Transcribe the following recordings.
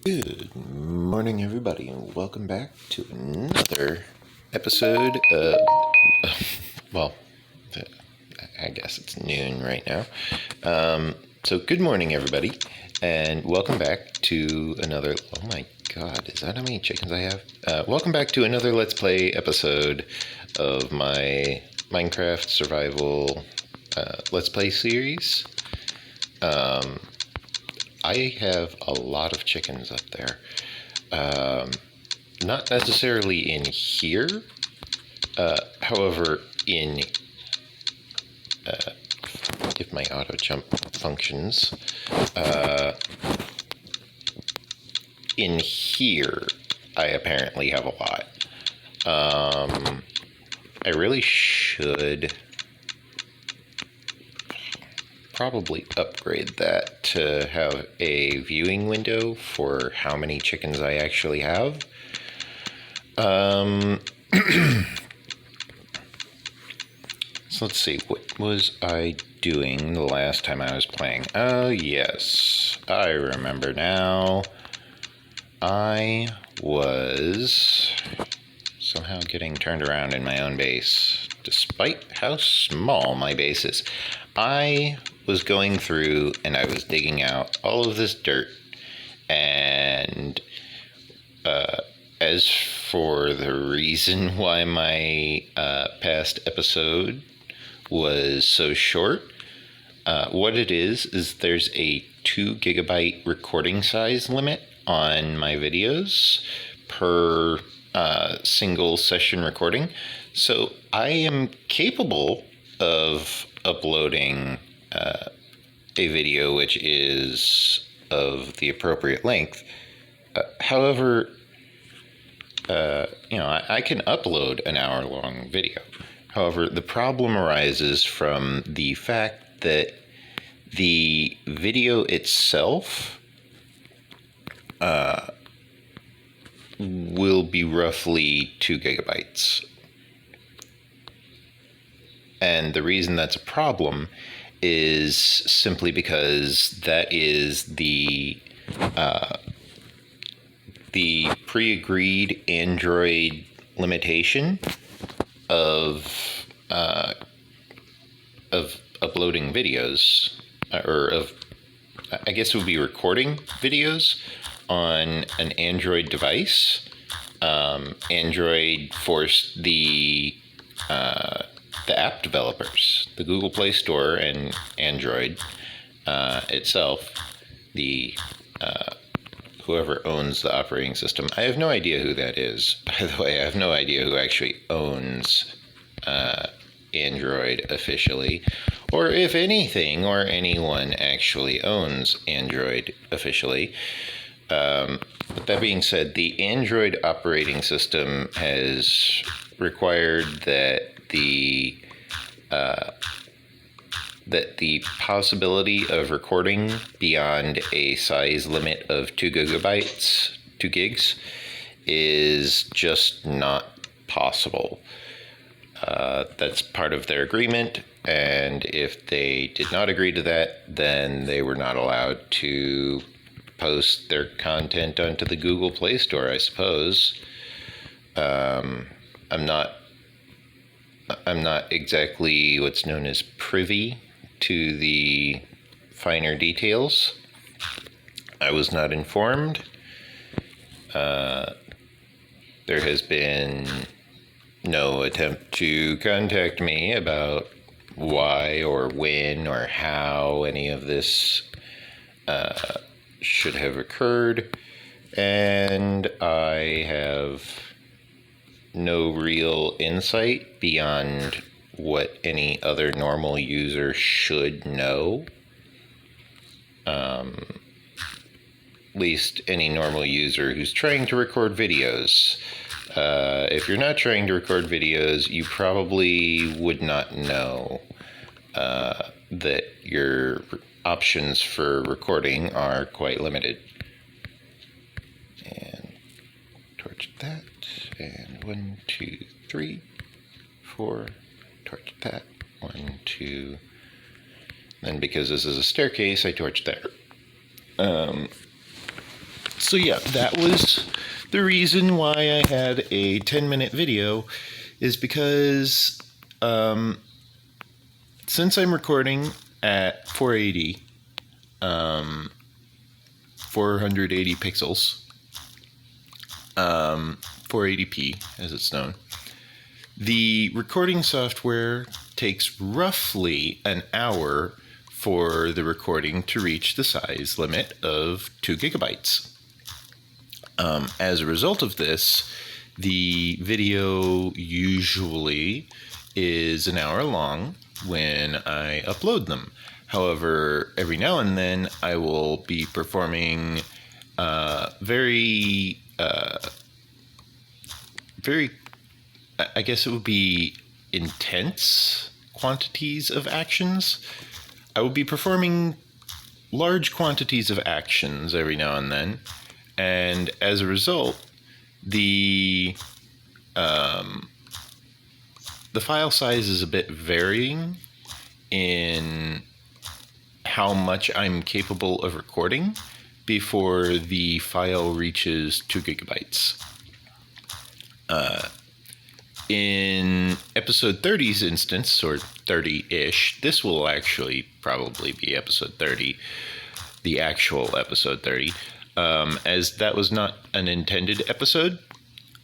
Good morning, everybody, and welcome back to another episode of, well, I guess it's noon right now. So good morning, everybody, and welcome back to another, oh my god, is that how many chickens I have? Welcome back to another Let's Play episode of my Minecraft survival Let's Play series. I have a lot of chickens up there. Not necessarily in here. However, if my auto jump functions, in here, I apparently have a lot. I really should probably upgrade that to have a viewing window for how many chickens I actually have. So let's see, what was I doing the last time I was playing? Oh yes, I remember now. I was somehow getting turned around in my own base, despite how small my base is. I was going through and I was digging out all of this dirt, and as for the reason why my past episode was so short, what it is there's a 2 gigabyte recording size limit on my videos per single session recording. So I am capable of uploading a video which is of the appropriate length. However, I can upload an hour-long video. However, the problem arises from the fact that the video itself will be roughly 2 gigabytes. And the reason that's a problem is simply because that is the pre-agreed Android limitation of uploading videos, I guess it would be recording videos on an Android device. Android forced the app developers, the Google Play Store and Android itself, whoever owns the operating system. I have no idea who that is, by the way. I have no idea who actually owns Android officially, or if anything or anyone actually owns Android officially. But that being said, the Android operating system has required that the possibility of recording beyond a size limit of 2 gigs, is just not possible. That's part of their agreement, and if they did not agree to that, then they were not allowed to post their content onto the Google Play Store, I suppose. I'm not exactly what's known as privy to the finer details. I was not informed. There has been no attempt to contact me about why or when or how any of this should have occurred, and I have no real insight beyond what any other normal user should know. At least any normal user who's trying to record videos. If you're not trying to record videos, you probably would not know that your options for recording are quite limited. And torch that, and 1, 2, 3, 4, torch that, 1, 2, then because this is a staircase, I torched there. So yeah, that was the reason why I had a 10-minute video, is because since I'm recording at 480, 480 pixels, 480p as it's known, the recording software takes roughly an hour for the recording to reach the size limit of 2 gigabytes. As a result of this, the video usually is an hour long when I upload them. However, every now and then I will be performing very, I guess it would be intense quantities of actions. I will be performing large quantities of actions every now and then. And as a result, the file size is a bit varying in how much I'm capable of recording before the file reaches 2 gigabytes. In episode 30's instance, or 30-ish, this will actually probably be episode 30, the actual episode 30, as that was not an intended episode.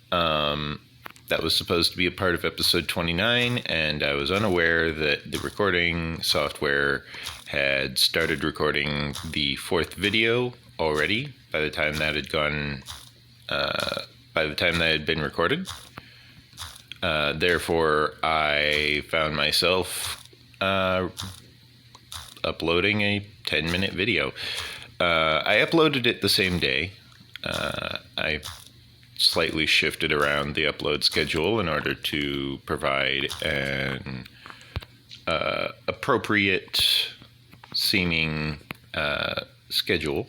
That was supposed to be a part of episode 29, and I was unaware that the recording software had started recording the 4th video already by the time that had gone, by the time that had been recorded. Therefore, I found myself uploading a 10-minute video. I uploaded it the same day. I slightly shifted around the upload schedule in order to provide an appropriate seeming schedule.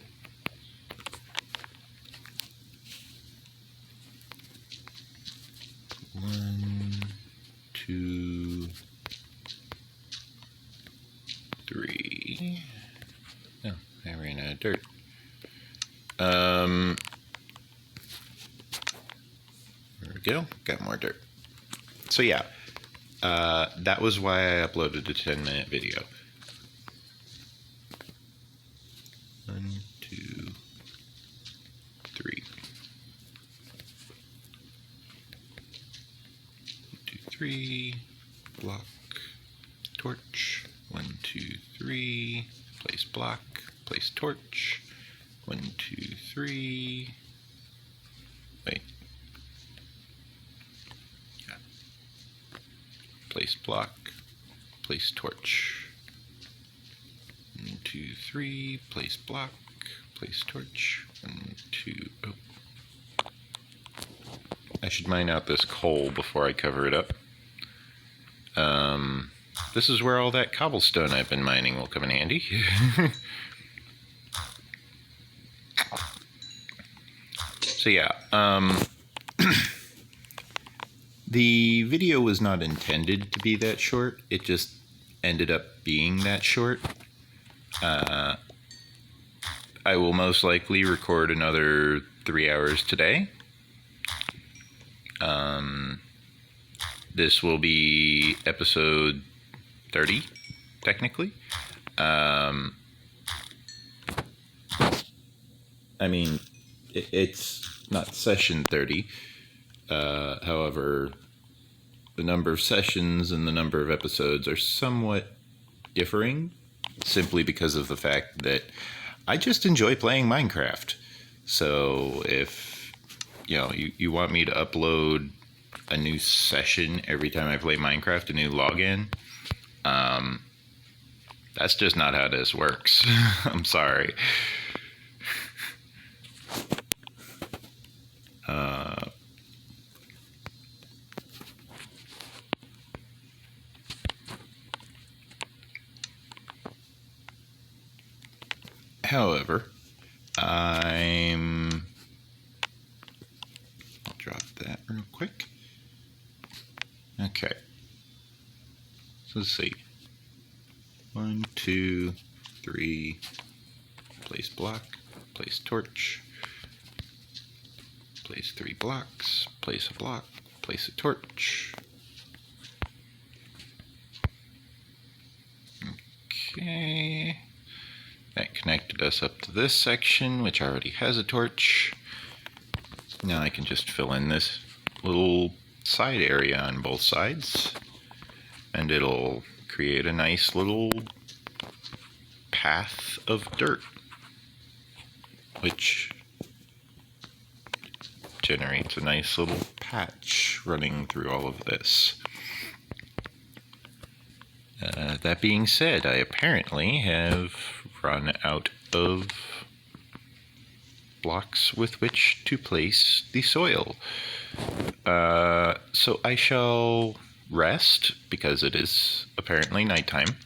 One, two, three. Oh, I ran out of dirt. There we go. Got more dirt. So yeah, that was why I uploaded a 10-minute video. 1, 2, 3. 1, 2, 3. Block. Torch. 1, 2, 3. Place block. Place torch. 1, 2, 3. Wait. Yeah. Place block. Place torch. 1, 2, 3. Place block. Place torch. 1, 2. Oh. I should mine out this coal before I cover it up. This is where all that cobblestone I've been mining will come in handy. So yeah, the video was not intended to be that short. It just ended up being that short. I will most likely record another 3 hours today. This will be episode 30, technically. I mean, it's not session 30. However, the number of sessions and the number of episodes are somewhat differing, simply because of the fact that I just enjoy playing Minecraft. So if you want me to upload a new session every time I play Minecraft, a new login, that's just not how this works. I'm sorry. However, I'll drop that real quick. Okay. So let's see. 1, 2, 3. Place block. Place torch. place 3 blocks, place a block, place a torch. Okay, that connected us up to this section, which already has a torch. Now I can just fill in this little side area on both sides, and it'll create a nice little path of dirt, which generates a nice little patch running through all of this. That being said, I apparently have run out of blocks with which to place the soil. So I shall rest, because it is apparently nighttime.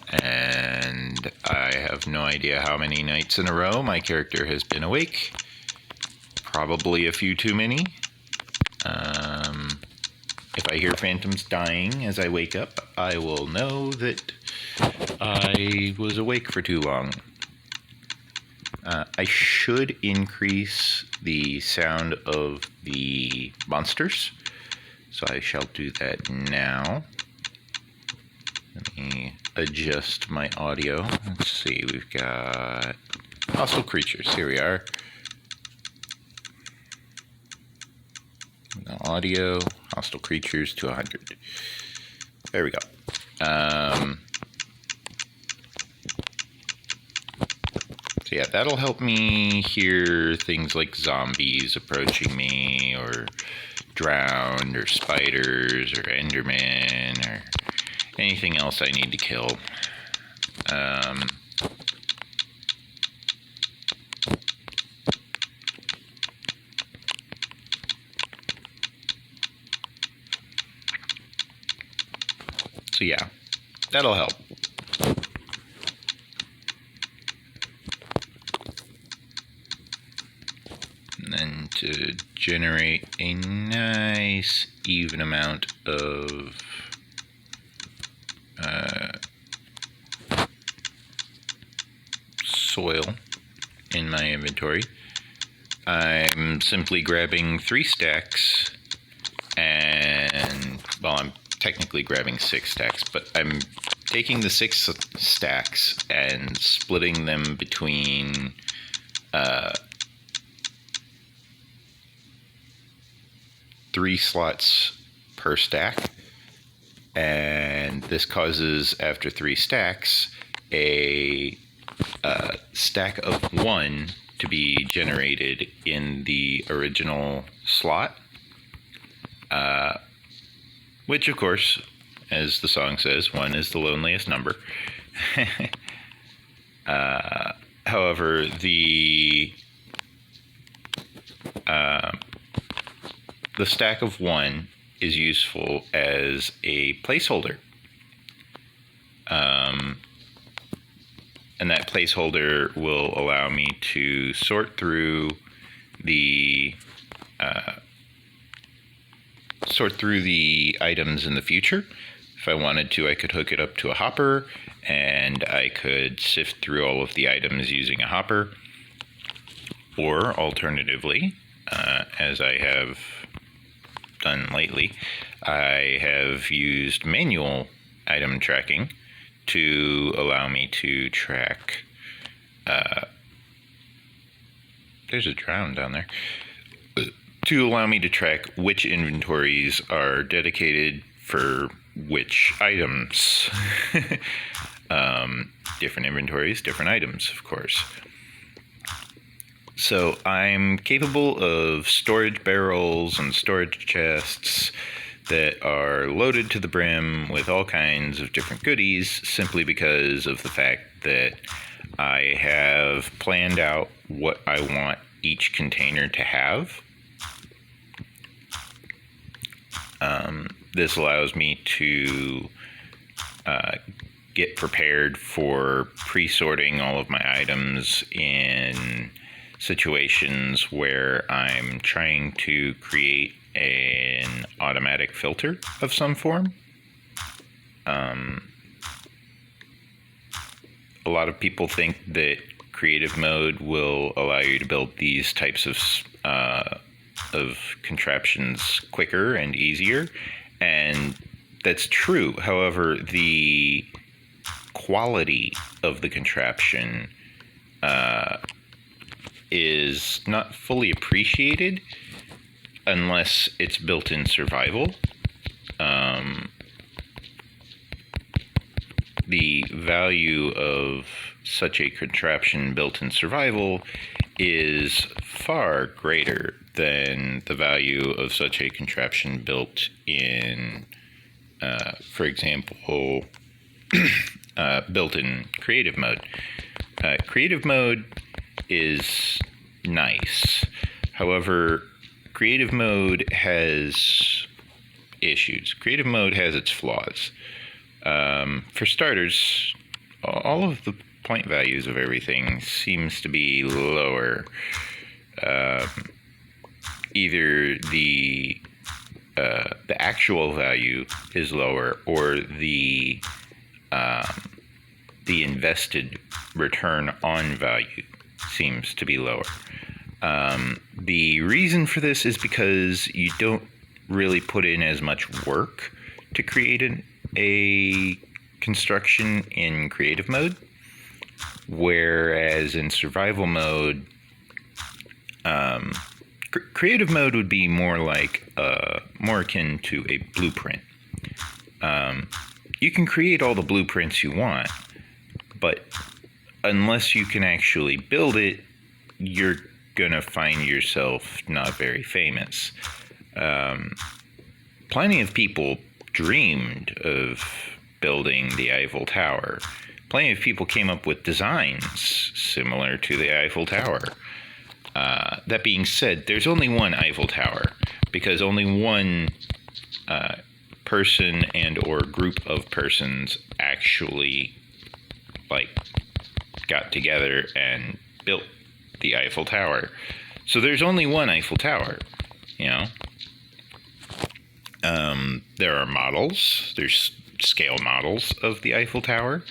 And I have no idea how many nights in a row my character has been awake. Probably a few too many. If I hear phantoms dying as I wake up, I will know that I was awake for too long. I should increase the sound of the monsters, so I shall do that now. Let me adjust my audio. Let's see, we've got hostile creatures. Here we are. The audio, hostile creatures to 100. There we go. So yeah, that'll help me hear things like zombies approaching me, or drowned, or spiders, or endermen, or anything else I need to kill. So yeah, that'll help. And then to generate a nice even amount of soil in my inventory, I'm simply grabbing 3 stacks, and, well, I'm technically grabbing 6 stacks, but I'm taking the 6 stacks and splitting them between 3 slots per stack, and this causes, after 3 stacks, a stack of 1 to be generated in the original slot, which, of course, as the song says, 1 is the loneliest number. However, the stack of 1 is useful as a placeholder. And that placeholder will allow me to sort through the items in the future. If I wanted to, I could hook it up to a hopper, and I could sift through all of the items using a hopper. Or alternatively, as I have done lately, I have used manual item tracking to allow me to track, there's a drown down there, to allow me to track which inventories are dedicated for which items. Different inventories, different items, of course. So I'm capable of storage barrels and storage chests that are loaded to the brim with all kinds of different goodies, simply because of the fact that I have planned out what I want each container to have. This allows me to get prepared for pre-sorting all of my items in situations where I'm trying to create an automatic filter of some form. A lot of people think that creative mode will allow you to build these types of contraptions quicker and easier, and that's true. However, the quality of the contraption is not fully appreciated unless it's built in survival. The value of such a contraption built in survival is far greater than the value of such a contraption built in, for example, built in creative mode. Creative mode is nice. However, creative mode has issues. Creative mode has its flaws. For starters, all of the point values of everything seems to be lower. Either the actual value is lower, or the invested return on value seems to be lower. The reason for this is because you don't really put in as much work to create a construction in creative mode, whereas in survival mode, creative mode would be more like more akin to a blueprint. You can create all the blueprints you want, but unless you can actually build it, you're gonna find yourself not very famous. Plenty of people dreamed of building the Eiffel Tower. Plenty of people came up with designs similar to the Eiffel Tower. That being said, there's only one Eiffel Tower, because only one person and or group of persons actually got together and built the Eiffel Tower. So there's only one Eiffel Tower, you know. There are models. There's scale models of the Eiffel Tower.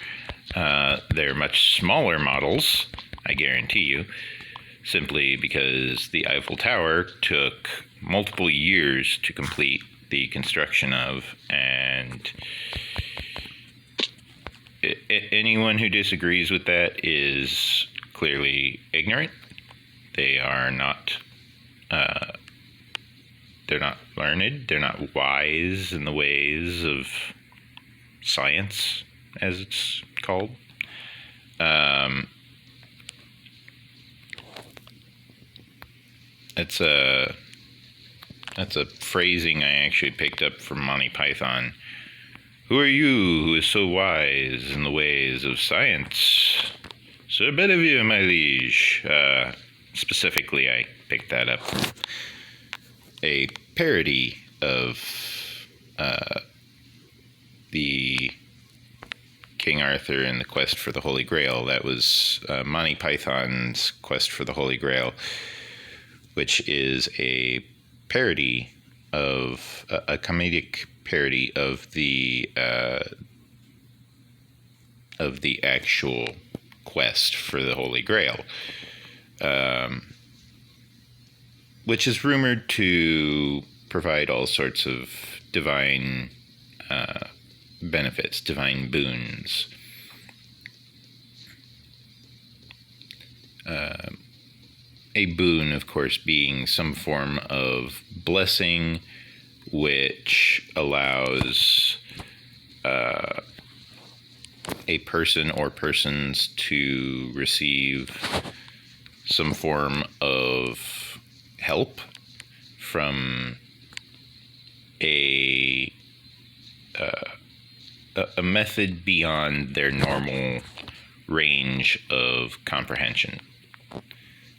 They're much smaller models, I guarantee you, simply because the Eiffel Tower took multiple years to complete the construction of, and anyone who disagrees with that is clearly ignorant. They are not they're not learned, they're not wise in the ways of science, as it's called. That's a phrasing I actually picked up from Monty Python. Who are you who is so wise in the ways of science? Sir Bedivere, my liege. Specifically, I picked that up from a parody of the King Arthur and the Quest for the Holy Grail. That was Monty Python's Quest for the Holy Grail, which is a parody of a comedic parody of the actual quest for the Holy Grail, which is rumored to provide all sorts of divine benefits, divine boons. A boon, of course, being some form of blessing which allows a person or persons to receive some form of help from a method beyond their normal range of comprehension.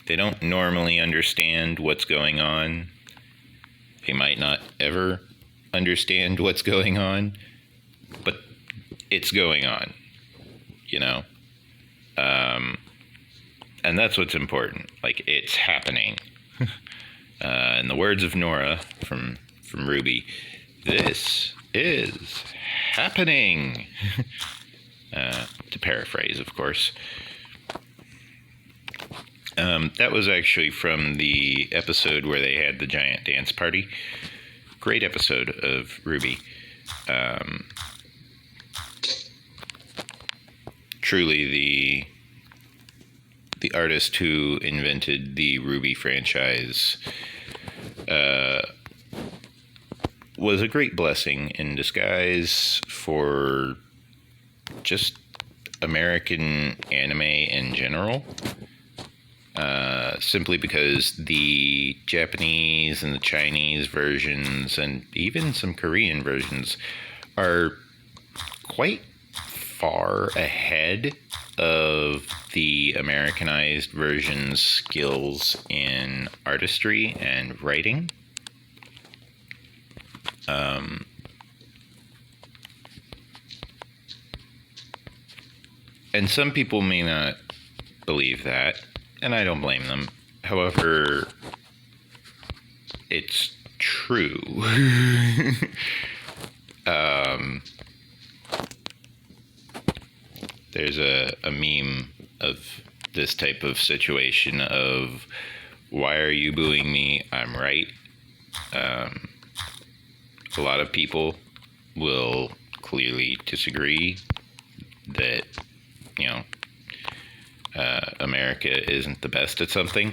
They don't normally understand what's going on. They might not ever understand what's going on, but it's going on, you know? And that's what's important. Like, it's happening. In the words of Nora from Ruby, this is happening. To paraphrase, of course. That was actually from the episode where they had the giant dance party. Great episode of RWBY. Truly the artist who invented the RWBY franchise was a great blessing in disguise for just American anime in general. Simply because the Japanese and the Chinese versions and even some Korean versions are quite far ahead of the Americanized version's skills in artistry and writing. And some people may not believe that, and I don't blame them. However, it's true. There's a meme of this type of situation of, why are you booing me? I'm right. A lot of people will clearly disagree that, America isn't the best at something.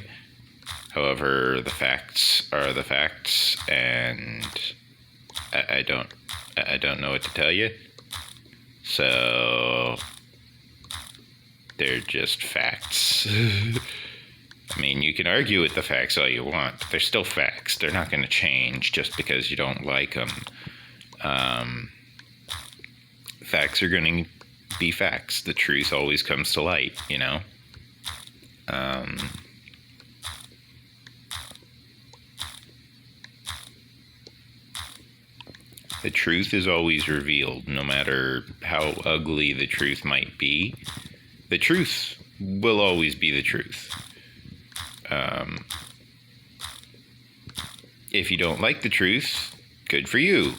However, the facts are the facts, and I don't know what to tell you. So they're just facts. I mean, you can argue with the facts all you want, but they're still facts. They're not going to change just because you don't like them. Facts are going to be facts. The truth always comes to light, The truth is always revealed, no matter how ugly the truth might be. The truth will always be the truth. If you don't like the truth, good for you.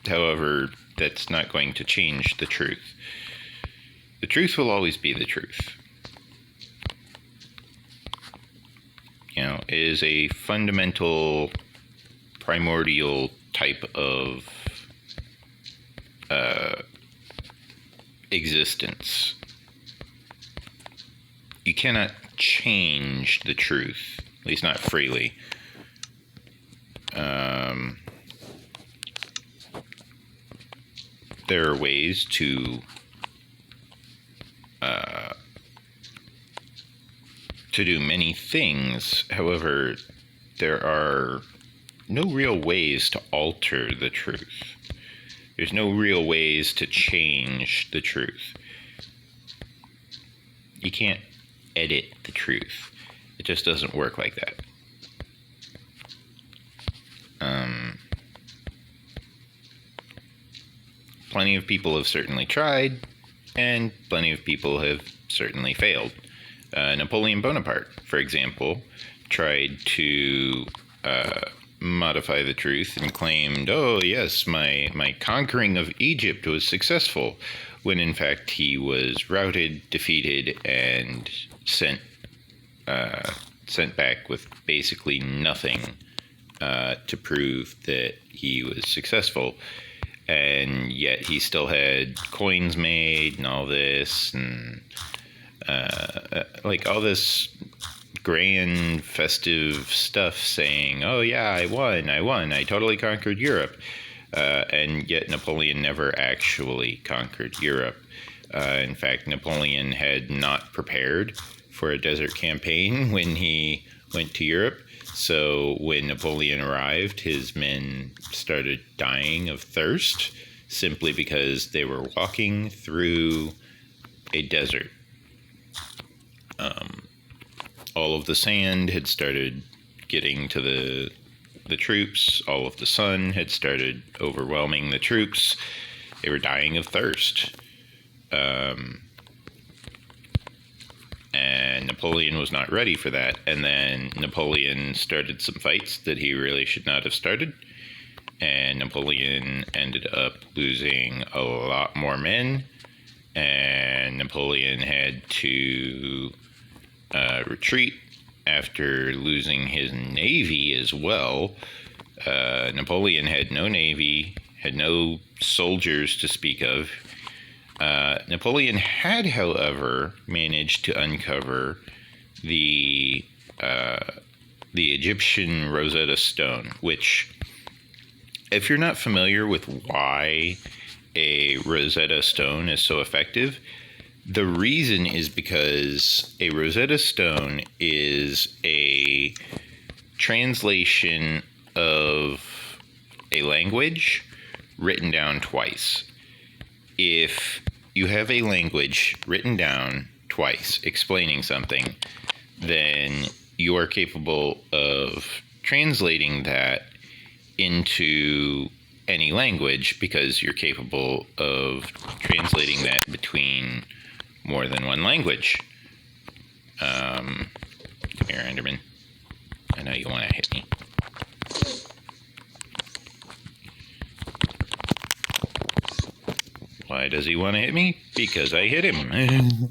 However, that's not going to change the truth. The truth will always be the truth. It is a fundamental, primordial type of existence. You cannot change the truth, at least not freely. There are ways to do many things. However, there are no real ways to alter the truth. There's no real ways to change the truth. You can't edit the truth. It just doesn't work like that. Plenty of people have certainly tried, and plenty of people have certainly failed. Napoleon Bonaparte, for example, tried to modify the truth and claimed, oh yes, my conquering of Egypt was successful, when in fact he was routed, defeated, and sent back with basically nothing to prove that he was successful. And yet he still had coins made and all this, and like all this grand festive stuff saying, oh yeah, I won, I totally conquered Europe. And yet Napoleon never actually conquered Europe. In fact, Napoleon had not prepared for a desert campaign when he went to Europe. So when Napoleon arrived, his men started dying of thirst simply because they were walking through a desert. All of the sand had started getting to the troops. All of the sun had started overwhelming the troops. They were dying of thirst. And Napoleon was not ready for that. And then Napoleon started some fights that he really should not have started. And Napoleon ended up losing a lot more men and Napoleon had to retreat after losing his navy as well. Napoleon had no navy, had no soldiers to speak of. Napoleon had, however, managed to uncover the Egyptian Rosetta Stone, which, if you're not familiar with why a Rosetta Stone is so effective, the reason is because a Rosetta Stone is a translation of a language written down twice. If you have a language written down twice explaining something, then you are capable of translating that into any language because you're capable of translating that between more than one language. Come here, Enderman. I know you want to hit me. Why does he want to hit me? Because I hit him.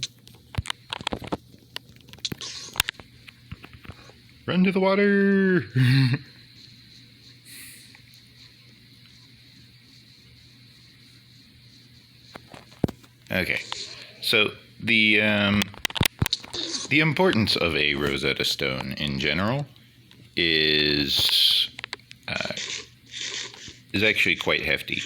Run to the water. Okay, so the importance of a Rosetta Stone in general is actually quite hefty.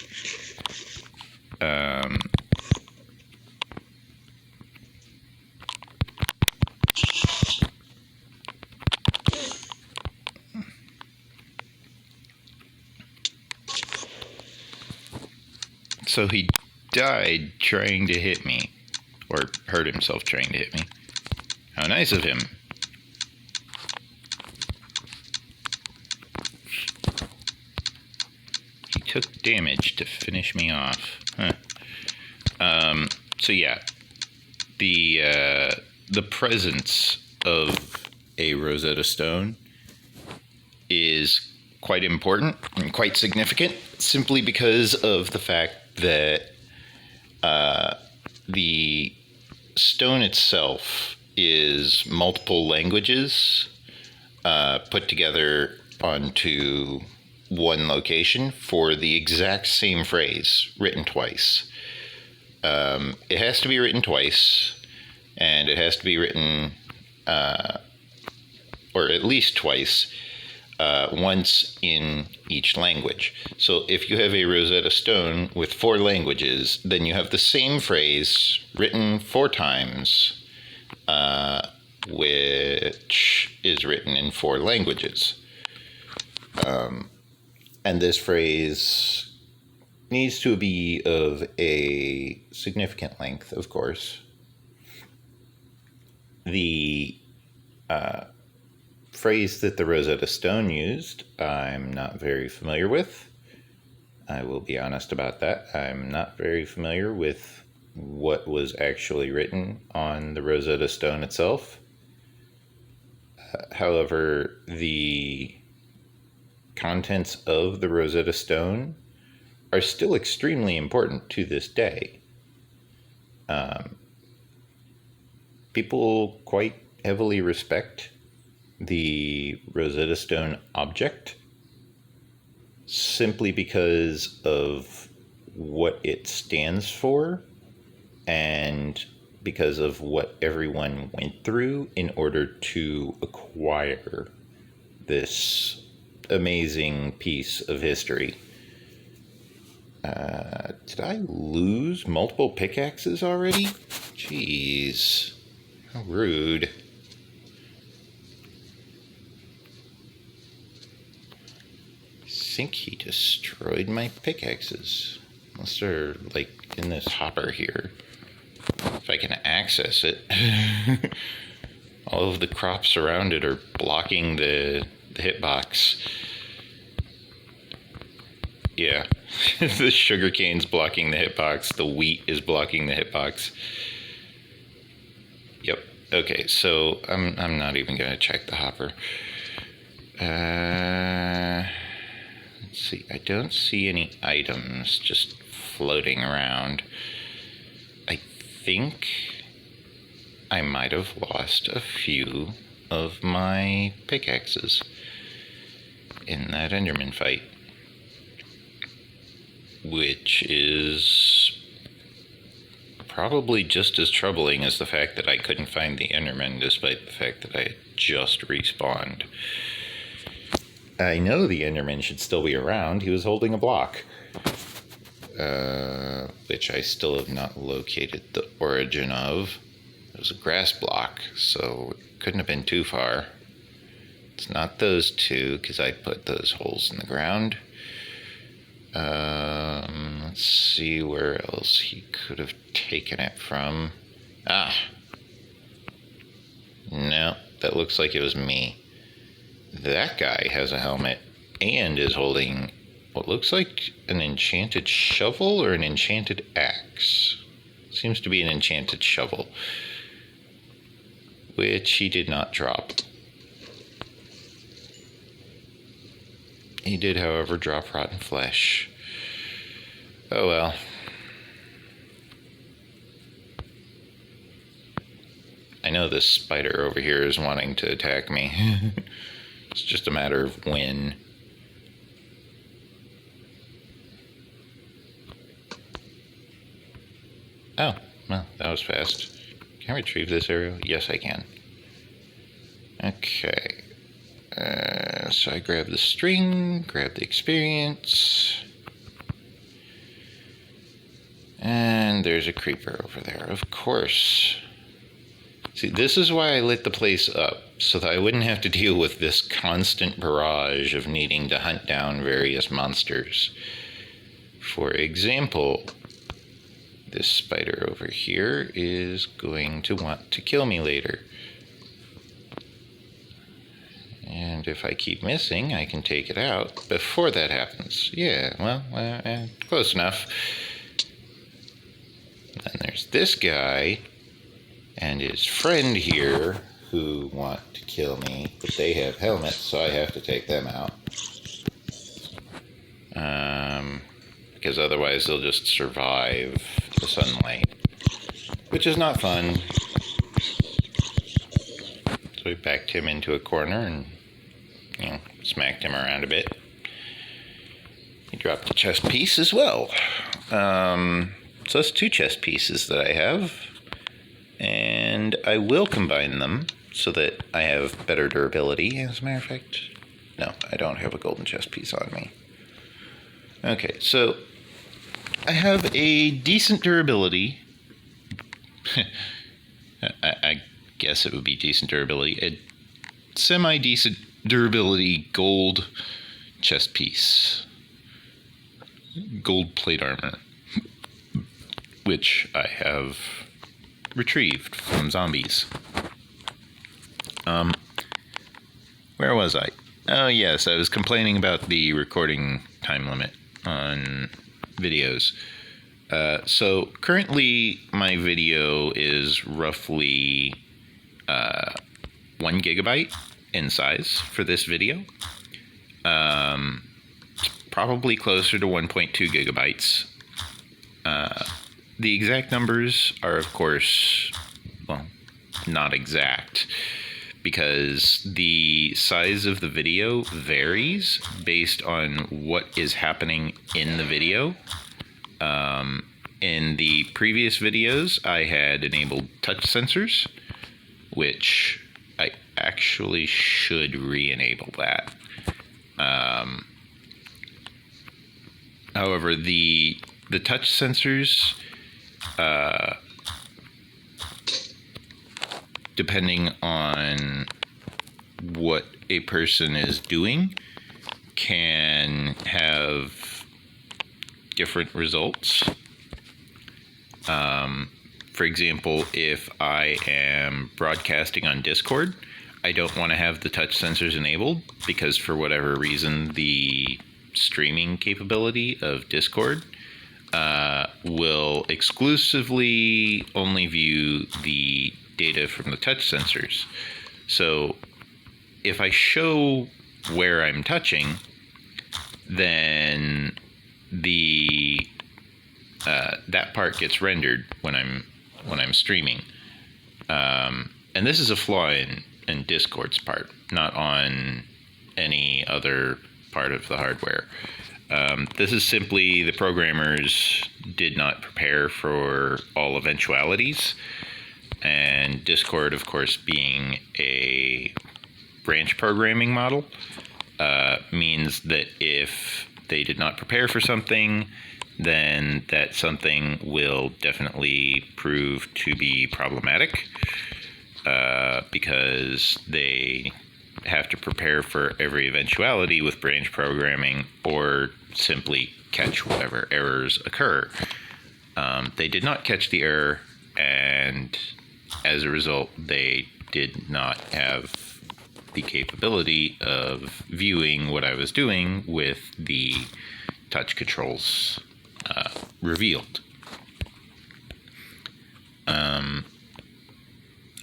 So he died trying to hit me, or hurt himself trying to hit me. How nice of him. He took damage to finish me off. Huh. So yeah, the presence of a Rosetta Stone is quite important and quite significant, simply because of the fact that the stone itself is multiple languages put together onto one location for the exact same phrase written twice. It has to be written twice, and it has to be written, or at least twice, once in each language. So if you have a Rosetta Stone with 4 languages, then you have the same phrase written 4 times, which is written in 4 languages. And this phrase needs to be of a significant length, of course. The phrase that the Rosetta Stone used, I'm not very familiar with. I will be honest about that. I'm not very familiar with what was actually written on the Rosetta Stone itself. However, the contents of the Rosetta Stone are still extremely important to this day. People quite heavily respect the Rosetta Stone object simply because of what it stands for and because of what everyone went through in order to acquire this amazing piece of history. Did I lose multiple pickaxes already? Jeez, how rude. I think he destroyed my pickaxes. Unless they're, like, in this hopper here. If I can access it. All of the crops around it are blocking the hitbox. Yeah. The sugarcane's blocking the hitbox. The wheat is blocking the hitbox. Yep. Okay, so I'm not even going to check the hopper. Let's see. I don't see any items just floating around. I think I might have lost a few of my pickaxes in that Enderman fight, which is probably just as troubling as the fact that I couldn't find the Enderman despite the fact that I had just respawned. I know the Enderman should still be around. He was holding a block, which I still have not located the origin of. It was a grass block, so it couldn't have been too far. It's not those two, because I put those holes in the ground. Let's see where else he could have taken it from. Ah! No, that looks like it was me. That guy has a helmet and is holding what looks like an enchanted shovel or an enchanted axe. Seems to be an enchanted shovel, which he did not drop. He did, however, drop rotten flesh. Oh well. I know this spider over here is wanting to attack me. It's just a matter of when. Oh, well, that was fast. Can I retrieve this arrow? Yes, I can. Okay. So I grab the string, grab the experience. And there's a creeper over there, of course. See, this is why I lit the place up, so that I wouldn't have to deal with this constant barrage of needing to hunt down various monsters. For example, this spider over here is going to want to kill me later. And if I keep missing, I can take it out before that happens. Yeah, well, close enough. Then there's this guy and his friend here who want to kill me, but they have helmets, so I have to take them out. Because otherwise they'll just survive the sunlight, which is not fun. So we backed him into a corner and, smacked him around a bit. He dropped a chest piece as well. So that's 2 chest pieces that I have. And I will combine them so that I have better durability, as a matter of fact. No, I don't have a golden chest piece on me. Okay, so I have a decent durability. I guess it would be decent durability. A semi-decent durability gold chest piece. Gold plate armor. Which I have retrieved from zombies. Where was I? Oh yes, I was complaining about the recording time limit on videos. So currently my video is roughly 1 gigabyte in size for this video. Probably closer to 1.2 gigabytes. The exact numbers are, of course, well, not exact, because the size of the video varies based on what is happening in the video. In the previous videos, I had enabled touch sensors, which I actually should re-enable that. However, the touch sensors, depending on what a person is doing, can have different results. For example, if I am broadcasting on Discord, I don't want to have the touch sensors enabled because for whatever reason the streaming capability of Discord will exclusively only view the data from the touch sensors. So if I show where I'm touching, then the that part gets rendered when I'm when I'm streaming. And this is a flaw in Discord's part, not on any other part of the hardware. This is simply the programmers did not prepare for all eventualities. And Discord, of course, being a branch programming model, means that if they did not prepare for something, then that something will definitely prove to be problematic, because they have to prepare for every eventuality with branch programming, or simply catch whatever errors occur. They did not catch the error, and as a result, they did not have the capability of viewing what I was doing with the touch controls revealed.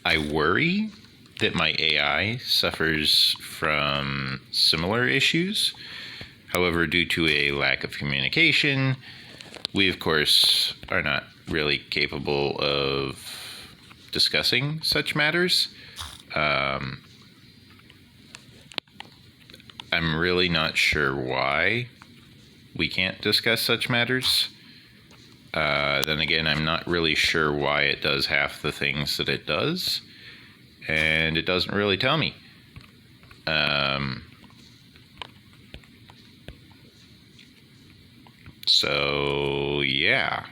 I worry that my AI suffers from similar issues. However, due to a lack of communication, we of course are not really capable of discussing such matters. I'm really not sure why we can't discuss such matters. Then again, I'm not really sure why it does half the things that it does, and it doesn't really tell me. So, yeah.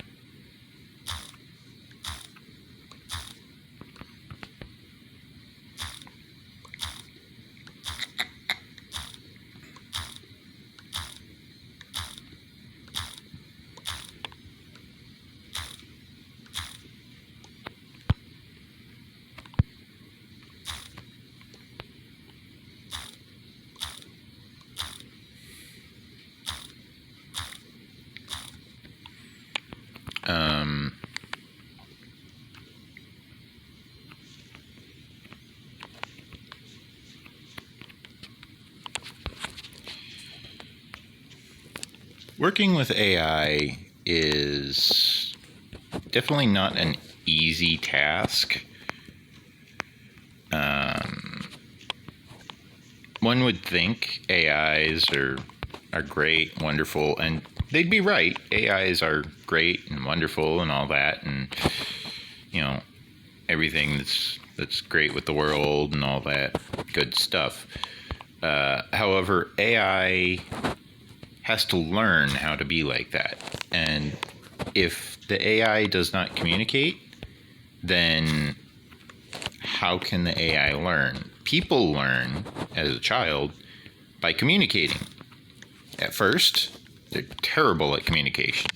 Working with AI is definitely not an easy task. One would think AIs are great, wonderful, and they'd be right. AIs are great and wonderful and all that, and everything that's great with the world and all that good stuff. However, AI has to learn how to be like that. And if the AI does not communicate, then how can the AI learn? People learn as a child by communicating. At first, they're terrible at communication.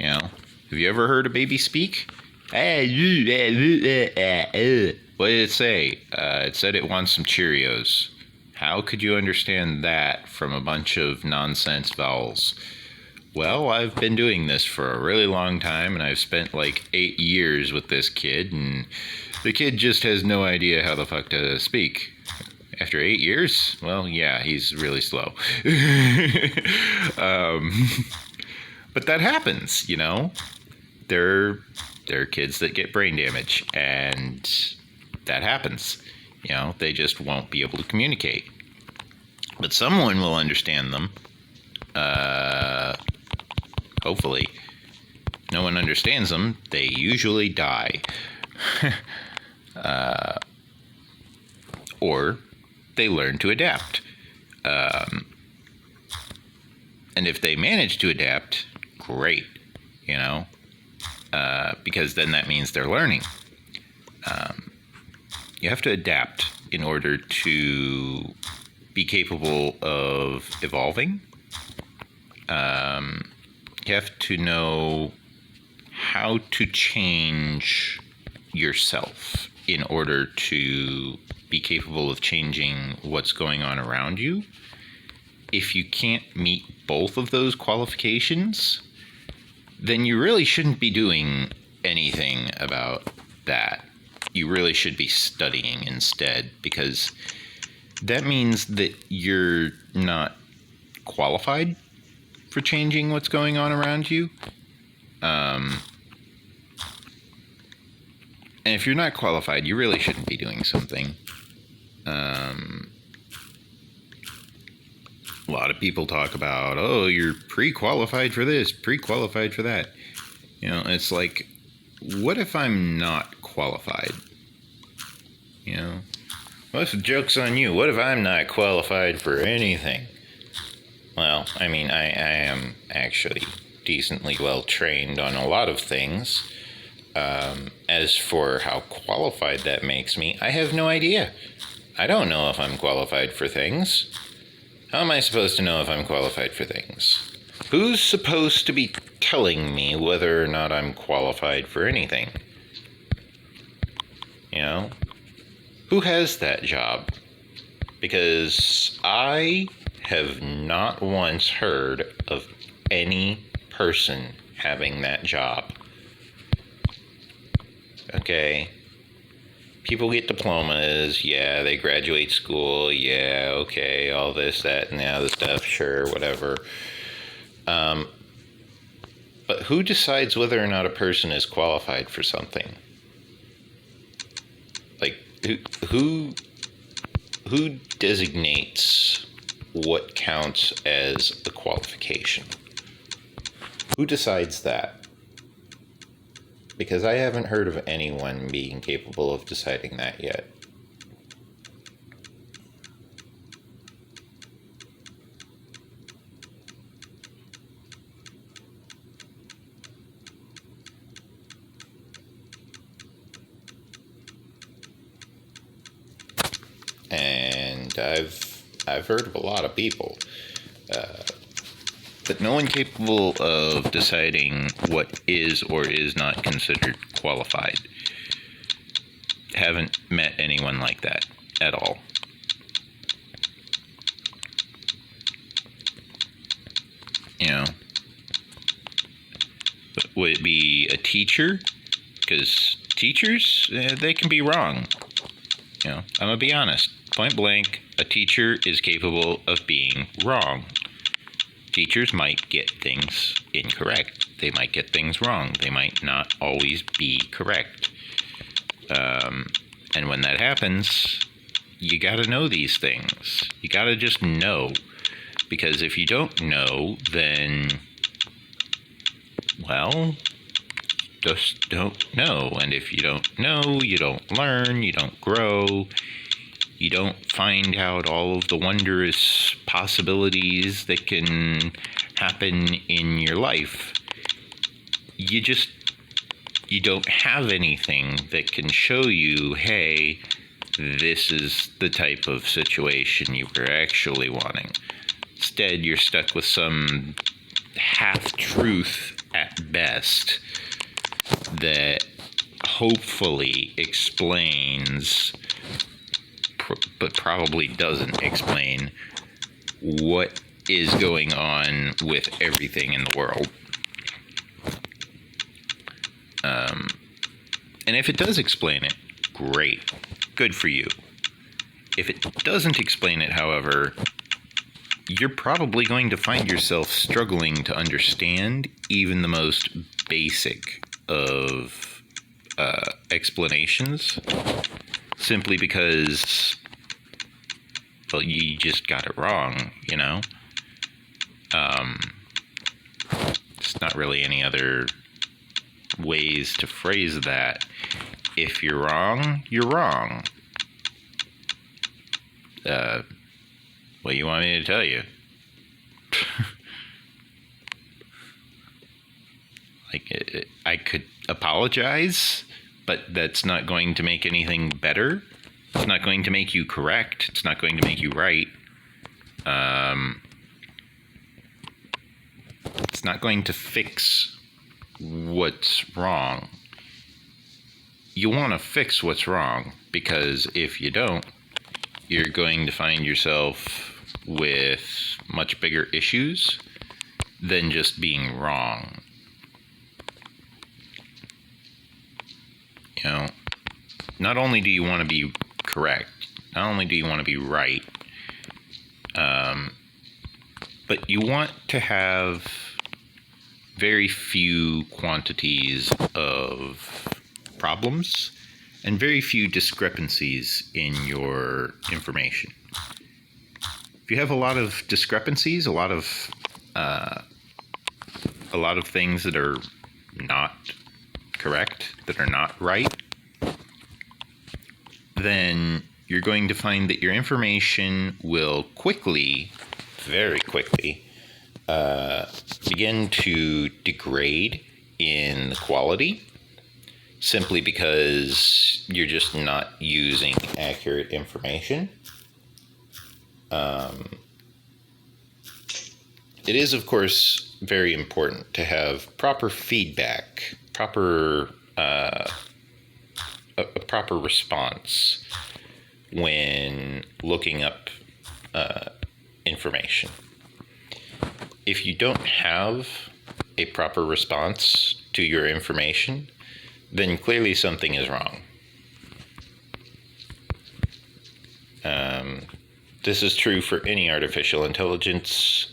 Have you ever heard a baby speak? What did it say? It said it wants some Cheerios. How could you understand that from a bunch of nonsense vowels? Well, I've been doing this for a really long time, and I've spent like 8 years with this kid, and the kid just has no idea how the fuck to speak. After 8 years? Well, yeah, he's really slow. But that happens, There are kids that get brain damage, and that happens. They just won't be able to communicate. But someone will understand them. Hopefully. No one understands them. They usually die. Or they learn to adapt. And if they manage to adapt, great. Because then that means they're learning. You have to adapt in order to be capable of evolving. You have to know how to change yourself in order to be capable of changing what's going on around you. If you can't meet both of those qualifications, then you really shouldn't be doing anything about that. You really should be studying instead, because that means that you're not qualified for changing what's going on around you. And if you're not qualified, you really shouldn't be doing something. A lot of people talk about, oh, you're pre-qualified for this, pre-qualified for that. You know, it's like, what if I'm not qualified? You know, what if the joke's on you? What if I'm not qualified for anything? Well, I mean, I am actually decently well trained on a lot of things. As for how qualified that makes me, I have no idea. I don't know if I'm qualified for things. How am I supposed to know if I'm qualified for things? Who's supposed to be telling me whether or not I'm qualified for anything? You know? Who has that job? Because I have not once heard of any person having that job. Okay? People get diplomas, yeah, they graduate school, yeah, okay, all this, that, and the other stuff, sure, whatever. But who decides whether or not a person is qualified for something? Like, who designates what counts as a qualification? Who decides that? Because I haven't heard of anyone being capable of deciding that yet. And I've heard of a lot of people, but no one capable of deciding what is or is not considered qualified. Haven't met anyone like that at all. You know, would it be a teacher? Because teachers, they can be wrong. You know, I'm gonna be honest. Point blank, a teacher is capable of being wrong. Teachers might get things incorrect. They might get things wrong. They might not always be correct. And when that happens, you gotta know these things. You gotta just know. Because if you don't know, then, well, just don't know. And if you don't know, you don't learn, you don't grow. You don't find out all of the wondrous possibilities that can happen in your life. You don't have anything that can show you, hey, this is the type of situation you were actually wanting. Instead, you're stuck with some half-truth at best that hopefully explains, but probably doesn't explain, what is going on with everything in the world. And if it does explain it, great. Good for you. If it doesn't explain it, however, you're probably going to find yourself struggling to understand even the most basic of explanations, simply because, well, you just got it wrong, you know? There's not really any other ways to phrase that. If you're wrong, you're wrong. What do you want me to tell you? I could apologize, but that's not going to make anything better. It's not going to make you correct. It's not going to make you right. It's not going to fix what's wrong. You want to fix what's wrong, because if you don't, you're going to find yourself with much bigger issues than just being wrong. You know, not only do you want to be correct, not only do you want to be right, but you want to have very few quantities of problems and very few discrepancies in your information. If you have a lot of discrepancies, a lot of things that are not correct, that are not right, then you're going to find that your information will quickly, very quickly, begin to degrade in the quality, simply because you're just not using accurate information. It is, of course, very important to have proper feedback, a proper response when looking up information. If you don't have a proper response to your information, then clearly something is wrong. This is true for any artificial intelligence,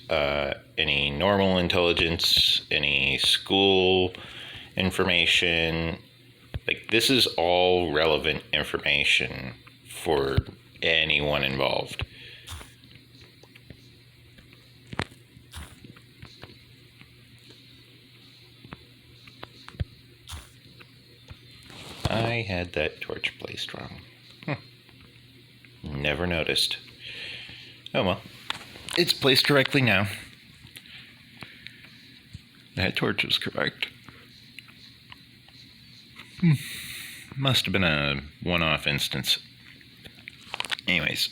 any normal intelligence, any school information. Like, this is all relevant information for anyone involved. I had that torch placed wrong. Never noticed. Oh well, it's placed correctly now. That torch was correct. Must have been a one-off instance. Anyways,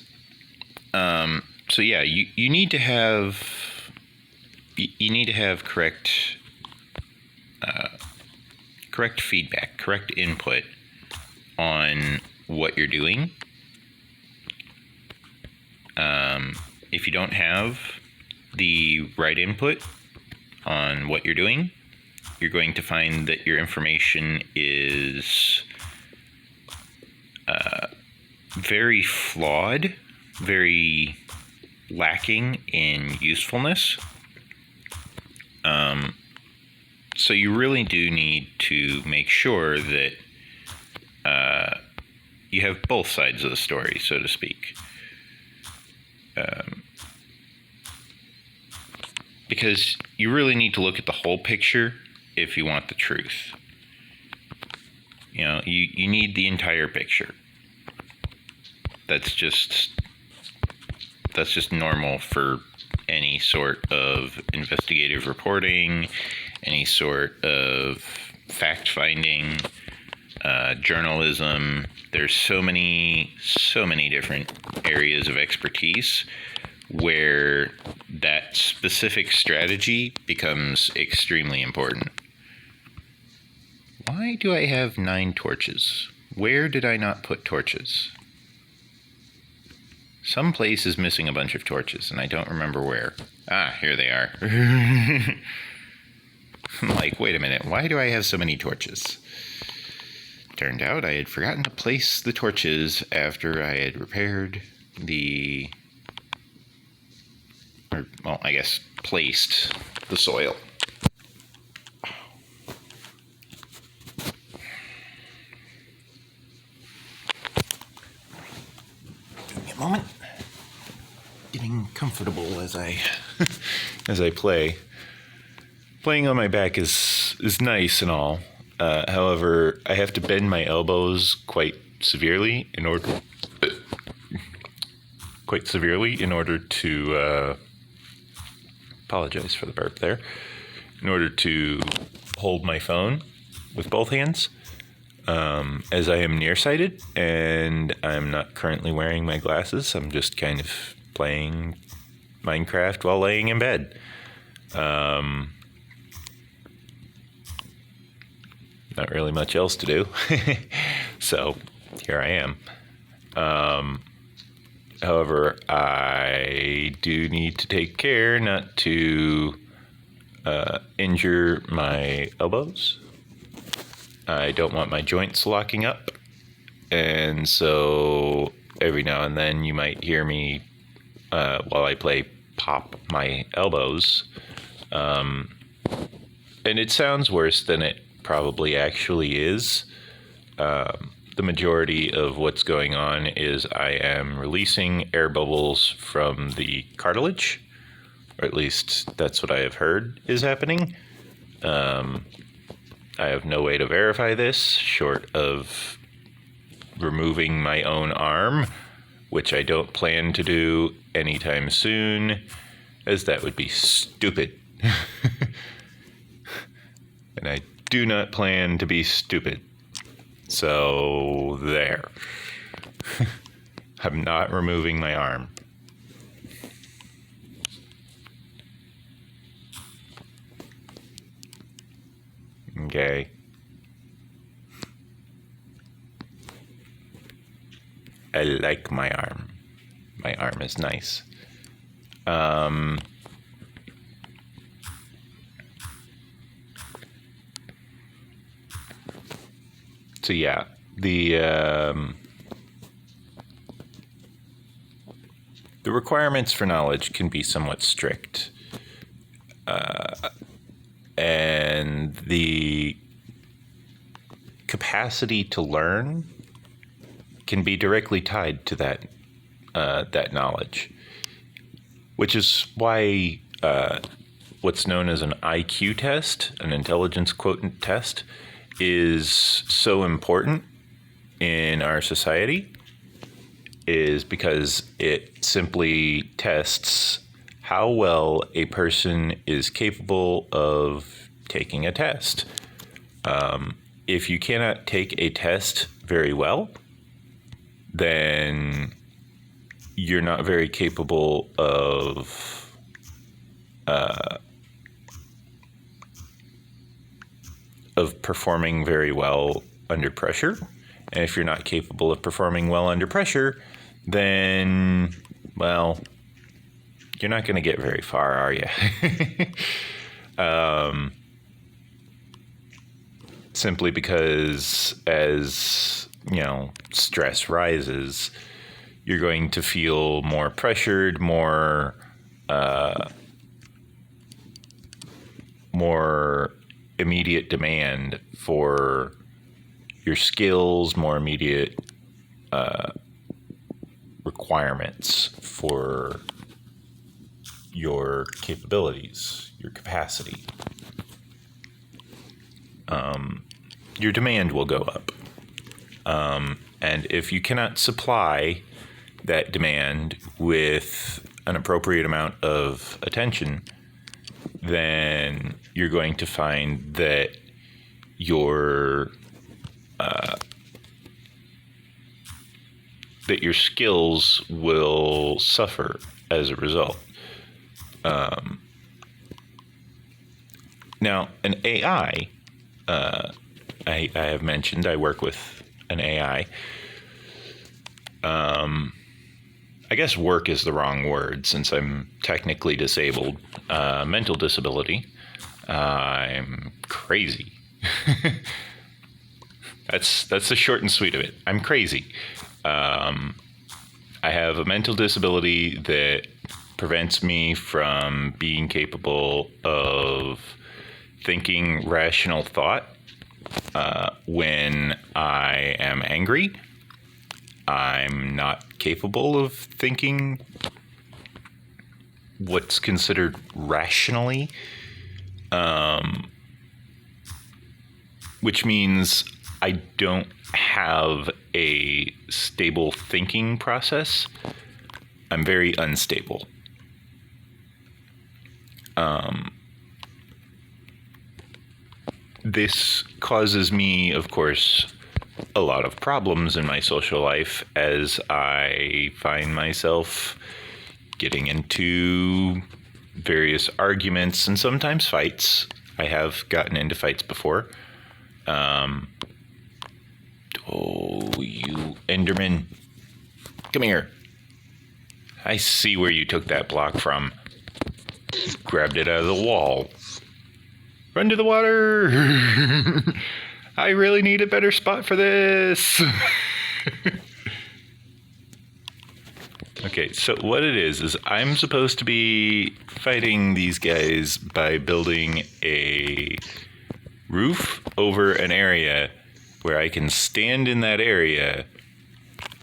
so yeah, you need to have correct feedback, correct input on what you're doing. If you don't have the right input on what you're doing, you're going to find that your information is very flawed, very lacking in usefulness. So you really do need to make sure that you have both sides of the story, so to speak. Because you really need to look at the whole picture if you want the truth. You know, you need the entire picture. That's just normal for any sort of investigative reporting, any sort of fact-finding, journalism. There's so many different areas of expertise where that specific strategy becomes extremely important. Why do I have 9 torches? Where did I not put torches? Some place is missing a bunch of torches, and I don't remember where. Ah, here they are. I'm like, wait a minute, why do I have so many torches? Turned out I had forgotten to place the torches after I had repaired placed the soil. Give me a moment. Getting comfortable as I play. Playing on my back is nice and all. However, I have to bend my elbows quite severely in order to apologize for the burp there. In order to hold my phone with both hands, as I am nearsighted and I'm not currently wearing my glasses. I'm just kind of playing Minecraft while laying in bed. Not really much else to do. So here I am. However, I do need to take care not to injure my elbows. I don't want my joints locking up. And so every now and then you might hear me, while I play, pop my elbows. And it sounds worse than it probably actually is. the majority of what's going on is I am releasing air bubbles from the cartilage, or at least that's what I have heard is happening. I have no way to verify this short of removing my own arm, which I don't plan to do anytime soon, as that would be stupid. And I do not plan to be stupid. So there. I'm not removing my arm. Okay. I like my arm. My arm is nice. So yeah, the requirements for knowledge can be somewhat strict, and the capacity to learn can be directly tied to that knowledge, which is why what's known as an IQ test, an intelligence quotient test, is so important in our society, is because it simply tests how well a person is capable of taking a test. If you cannot take a test very well, then you're not very capable of performing very well under pressure. And if you're not capable of performing well under pressure, then, well, you're not going to get very far, are you? Simply because as, stress rises, you're going to feel more pressured, more immediate demand for your skills, more immediate requirements for your capabilities, your capacity. Your demand will go up. And if you cannot supply that demand with an appropriate amount of attention, then you're going to find that your skills will suffer as a result. Now, an AI, I have mentioned I work with an AI. I guess work is the wrong word since I'm technically disabled. Mental disability. I'm crazy. That's the short and sweet of it. I'm crazy. I have a mental disability that prevents me from being capable of thinking rational thought when I am angry. I'm not capable of thinking what's considered rationally, which means I don't have a stable thinking process. I'm very unstable. This causes me, of course, a lot of problems in my social life as I find myself getting into various arguments and sometimes fights. I have gotten into fights before. Oh, you Enderman. Come here. I see where you took that block from. Grabbed it out of the wall. Run to the water! I really need a better spot for this! Okay, so what it is I'm supposed to be fighting these guys by building a roof over an area where I can stand in that area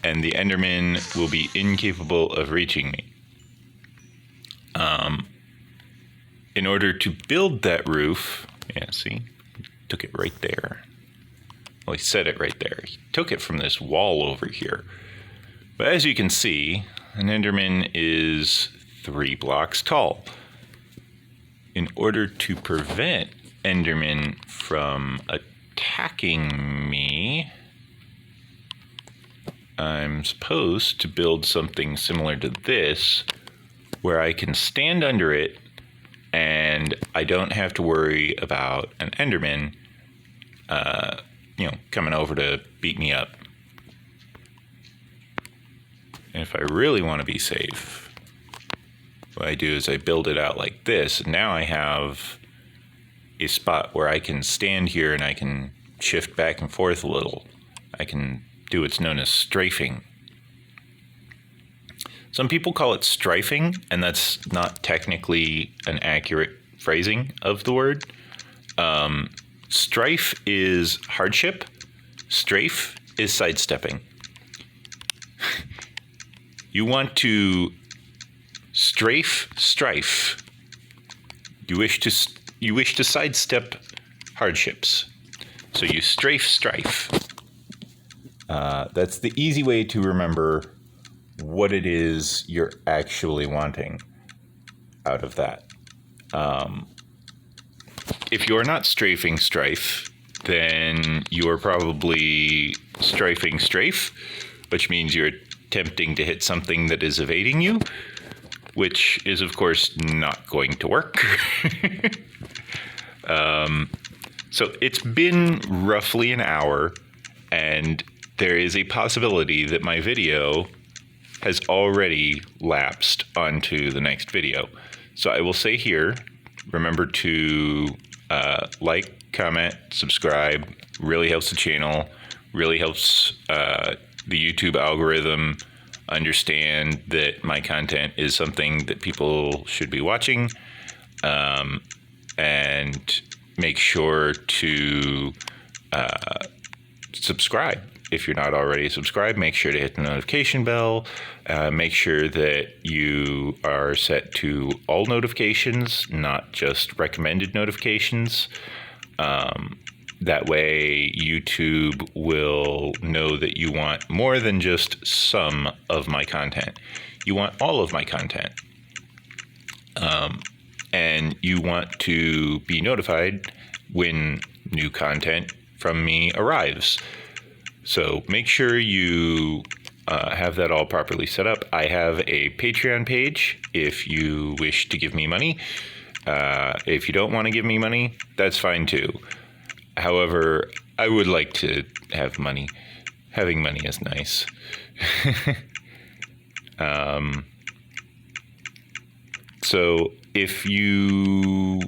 and the Enderman will be incapable of reaching me. In order to build that roof, yeah, see, took it right there. Well, he said it right there. He took it from this wall over here. But as you can see, an Enderman is 3 blocks tall. In order to prevent Enderman from attacking me, I'm supposed to build something similar to this, where I can stand under it and I don't have to worry about an Enderman, coming over to beat me up. And if I really want to be safe, what I do is I build it out like this. And now I have a spot where I can stand here and I can shift back and forth a little. I can do what's known as strafing. Some people call it strifing, and that's not technically an accurate phrasing of the word. Strife is hardship. Strafe is sidestepping. You want to strafe strife. You wish to sidestep hardships. So you strafe strife. That's the easy way to remember what it is you're actually wanting out of that. If you're not strafing strife, then you're probably strifing strafe, which means you're attempting to hit something that is evading you, which is, of course, not going to work. So it's been roughly an hour, and there is a possibility that my video has already lapsed onto the next video. So I will say here, remember to like, comment, subscribe. Really helps the channel, really helps the YouTube algorithm understand that my content is something that people should be watching. And make sure to subscribe. If you're not already subscribed, make sure to hit the notification bell. Make sure that you are set to all notifications, not just recommended notifications. That way, YouTube will know that you want more than just some of my content. You want all of my content. And you want to be notified when new content from me arrives. So make sure you have that all properly set up. I have a Patreon page if you wish to give me money. If you don't want to give me money, that's fine too. However, I would like to have money. Having money is nice. So if you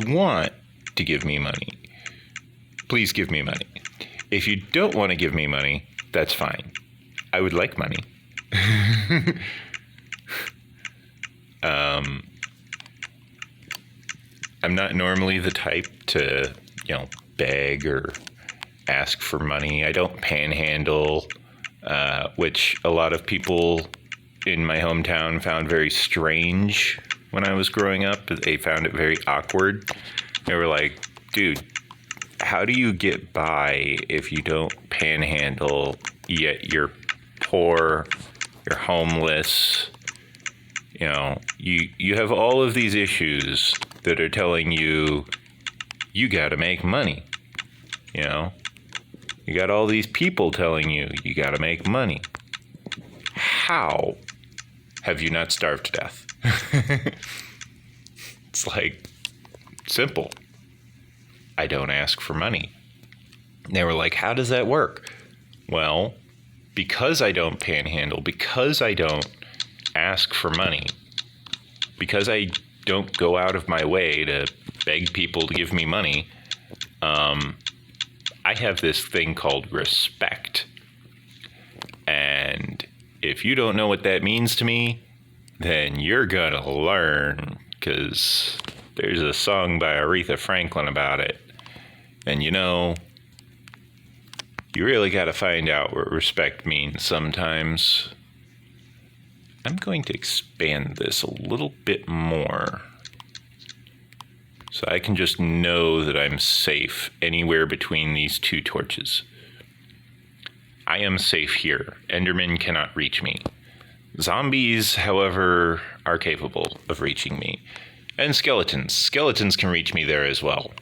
want to give me money, please give me money. If you don't want to give me money, that's fine. I would like money. I'm not normally the type to, beg or ask for money. I don't panhandle, which a lot of people in my hometown found very strange when I was growing up. They found it very awkward. They were like, dude, how do you get by if you don't panhandle, yet you're poor, you're homeless? You have all of these issues that are telling you got to make money. You got all these people telling you got to make money. How have you not starved to death? It's like simple. I don't ask for money. And they were like, how does that work? Well, because I don't panhandle, because I don't ask for money, because I don't go out of my way to beg people to give me money, I have this thing called respect. And if you don't know what that means to me, then you're gonna learn, because there's a song by Aretha Franklin about it. And You really got to find out what respect means sometimes. I'm going to expand this a little bit more, so I can just know that I'm safe anywhere between these two torches. I am safe here. Endermen cannot reach me. Zombies, however, are capable of reaching me. And skeletons. Skeletons can reach me there as well.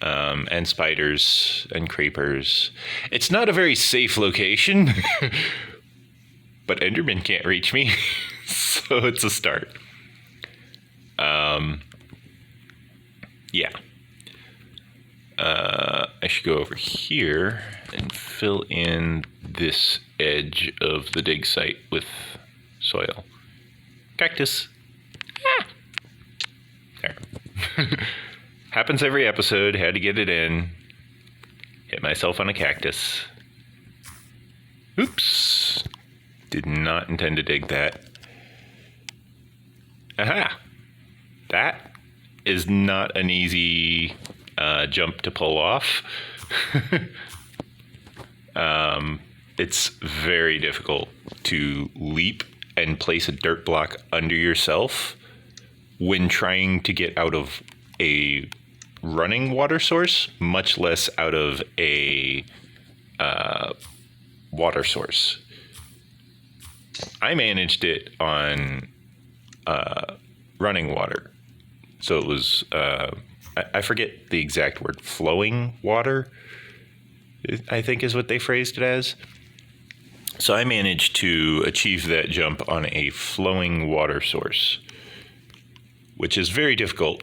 And spiders and creepers. It's not a very safe location, but Endermen can't reach me, so it's a start. Yeah. I should go over here and fill in this edge of the dig site with soil. Cactus. Ah. There. Happens every episode. Had to get it in. Hit myself on a cactus. Oops. Did not intend to dig that. Aha. That is not an easy jump to pull off. It's very difficult to leap and place a dirt block under yourself when trying to get out of a running water source, much less out of a water source. I managed it on running water. So it was, I forget the exact word, flowing water, I think is what they phrased it as. So I managed to achieve that jump on a flowing water source, which is very difficult.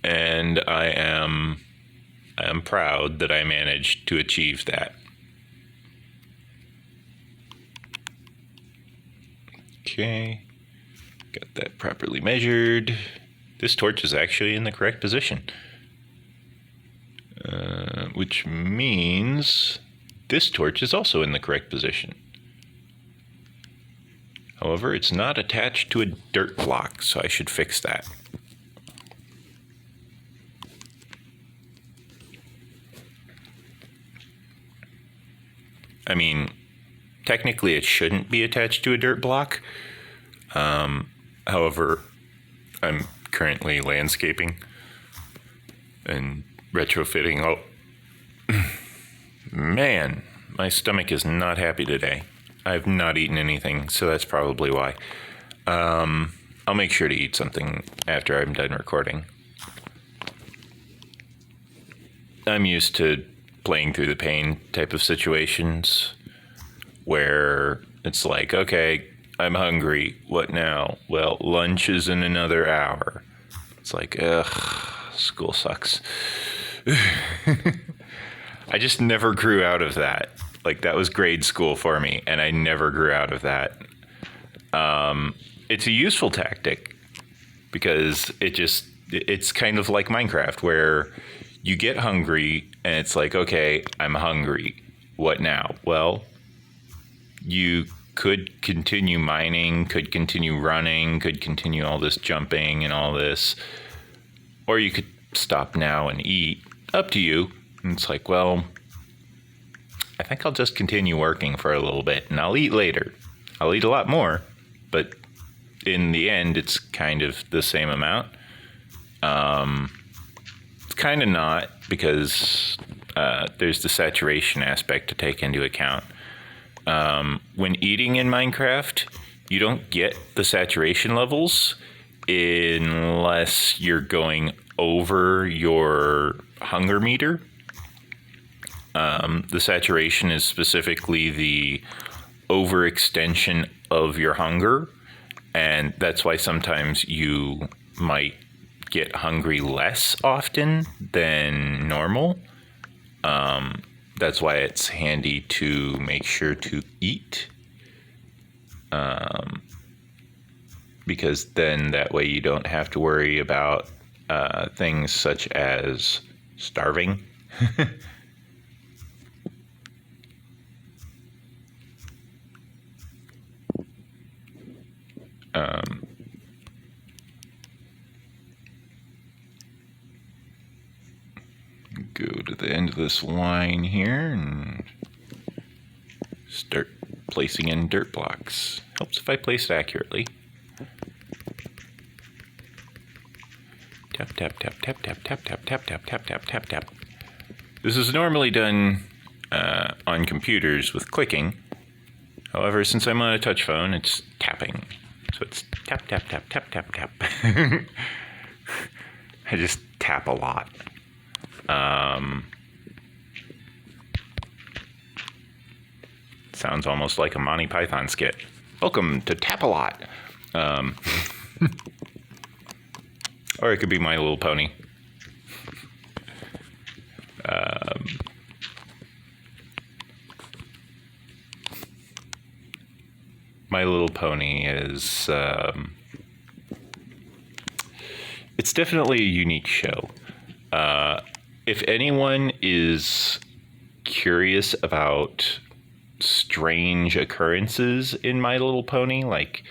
And I am proud that I managed to achieve that. Okay, got that properly measured. This torch is actually in the correct position, which means this torch is also in the correct position. However, it's not attached to a dirt block, so I should fix that. I mean, technically it shouldn't be attached to a dirt block. However, I'm currently landscaping and retrofitting. Oh, man, my stomach is not happy today. I've not eaten anything, so that's probably why. I'll make sure to eat something after I'm done recording. I'm used to playing through the pain type of situations where it's like, okay, I'm hungry. What now? Well, lunch is in another hour. It's like, ugh, school sucks. I just never grew out of that. Like, that was grade school for me, and I never grew out of that. It's a useful tactic because it's kind of like Minecraft, where you get hungry and it's like, okay, I'm hungry. What now? Well, you could continue mining, could continue running, could continue all this jumping and all this, or you could stop now and eat. Up to you. And it's like, well, I think I'll just continue working for a little bit and I'll eat later. I'll eat a lot more, but in the end, it's kind of the same amount. It's kind of not, because there's the saturation aspect to take into account. When eating in Minecraft, you don't get the saturation levels unless you're going over your hunger meter. The saturation is specifically the overextension of your hunger, and that's why sometimes you might get hungry less often than normal. That's why it's handy to make sure to eat, because then that way you don't have to worry about things such as starving. Go to the end of this line here and Start placing in dirt blocks. Helps if I place it accurately. Tap, tap, tap, tap, tap, tap, tap, tap, tap, tap, tap, tap, tap. This is normally done on computers with clicking. However, since I'm on a touch phone, it's tapping. So it's tap, tap, tap, tap, tap, tap. I just tap a lot. Sounds almost like a Monty Python skit. Welcome to Tap-A-Lot. Or it could be My Little Pony. My Little Pony is... it's definitely a unique show. If anyone is curious about strange occurrences in My Little Pony, like,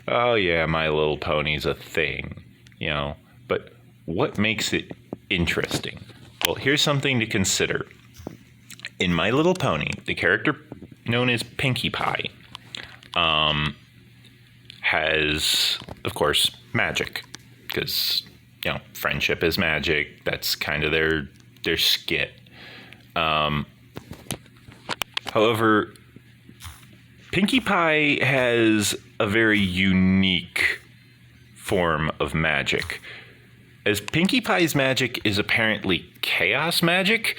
oh yeah, My Little Pony's a thing, you know, but what makes it interesting? Well, here's something to consider. In My Little Pony, the character known as Pinkie Pie has, of course, magic, because, you know, friendship is magic. That's kind of their skit. However, Pinkie Pie has a very unique form of magic. As Pinkie Pie's magic is apparently chaos magic,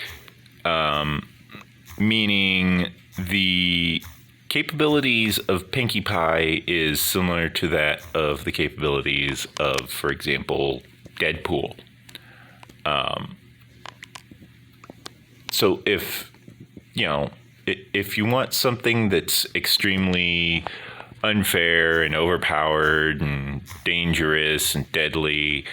meaning the capabilities of Pinkie Pie is similar to that of the capabilities of, for example, Deadpool. So if you want something that's extremely unfair and overpowered and dangerous and deadly,